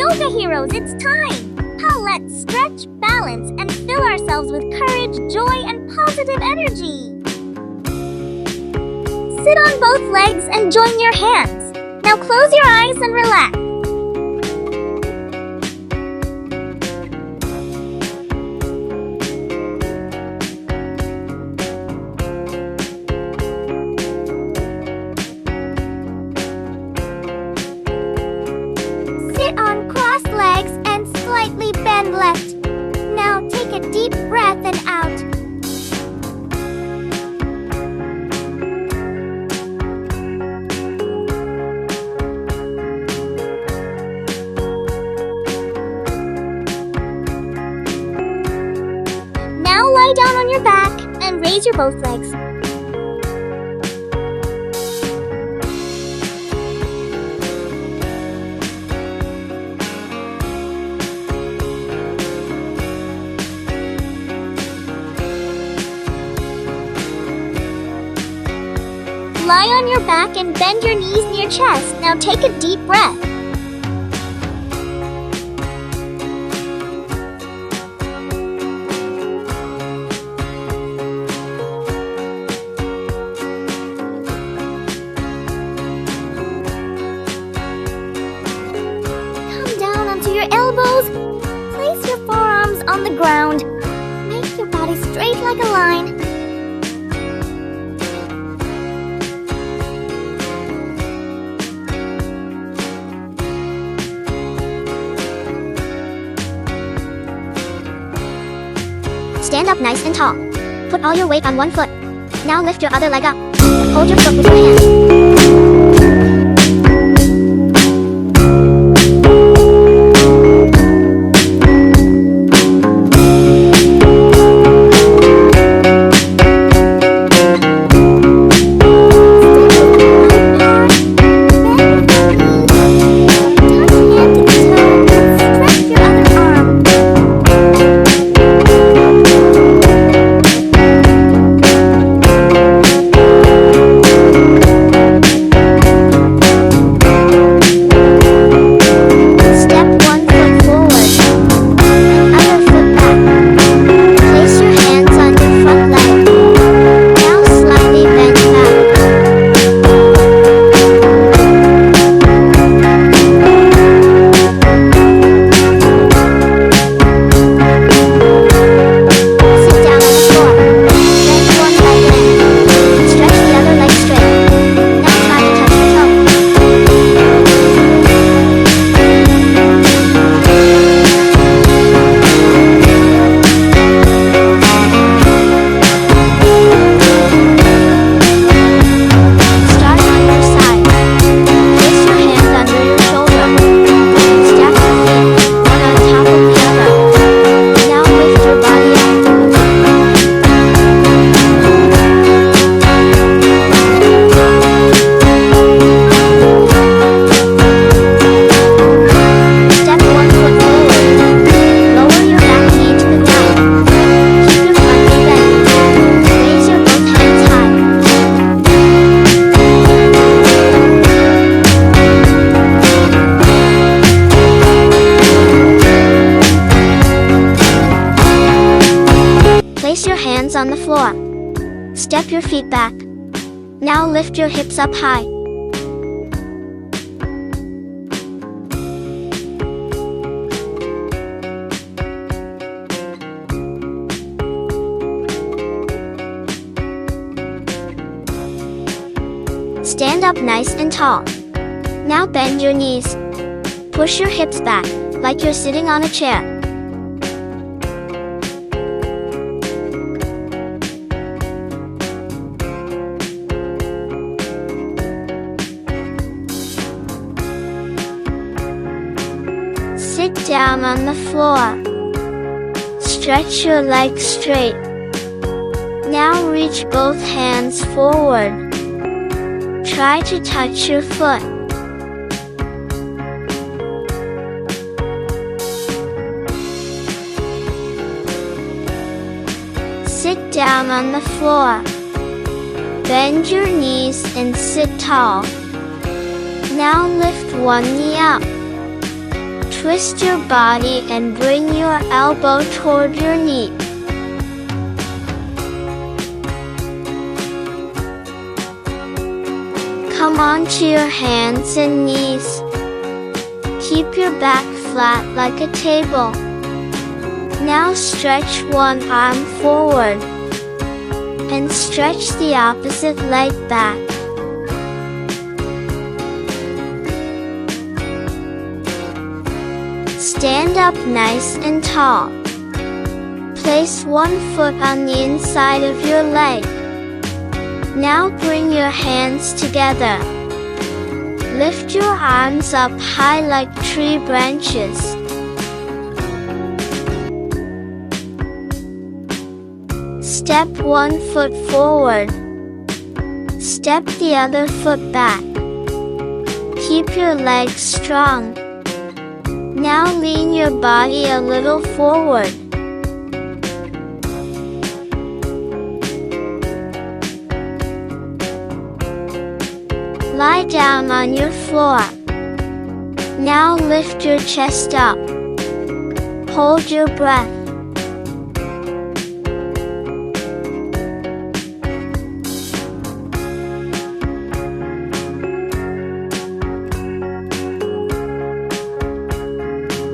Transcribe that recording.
Yoga heroes, it's time! Let's stretch, balance, and fill ourselves with courage, joy, and positive energy. Sit on both legs and join your hands. Now close your eyes and relax. Sit on crossed legs and slightly bend left. Now take a deep breath and out. Now lie down on your back and raise your both legs. Lie on your back and bend your knees near chest. Now take a deep breath. Come down onto your elbows. Place your forearms on the ground. Make your body straight like a line. Stand up nice and tall. Put all your weight on one foot. Now lift your other leg up. Hold your foot with your hand. Place your hands on the floor. Step your feet back. Now lift your hips up high. Stand up nice and tall. Now bend your knees. Push your hips back, like you're sitting on a chair. Sit down on the floor. Stretch your legs straight. Now reach both hands forward. Try to touch your foot. Sit down on the floor. Bend your knees and sit tall. Now lift one knee up. Twist your body and bring your elbow toward your knee. Come onto your hands and knees. Keep your back flat like a table. Now stretch one arm forward and stretch the opposite leg back. Stand up nice and tall. Place one foot on the inside of your leg. Now bring your hands together. Lift your arms up high like tree branches. Step one foot forward. Step the other foot back. Keep your legs strong. Now lean your body a little forward. Lie down on your floor. Now lift your chest up. Hold your breath.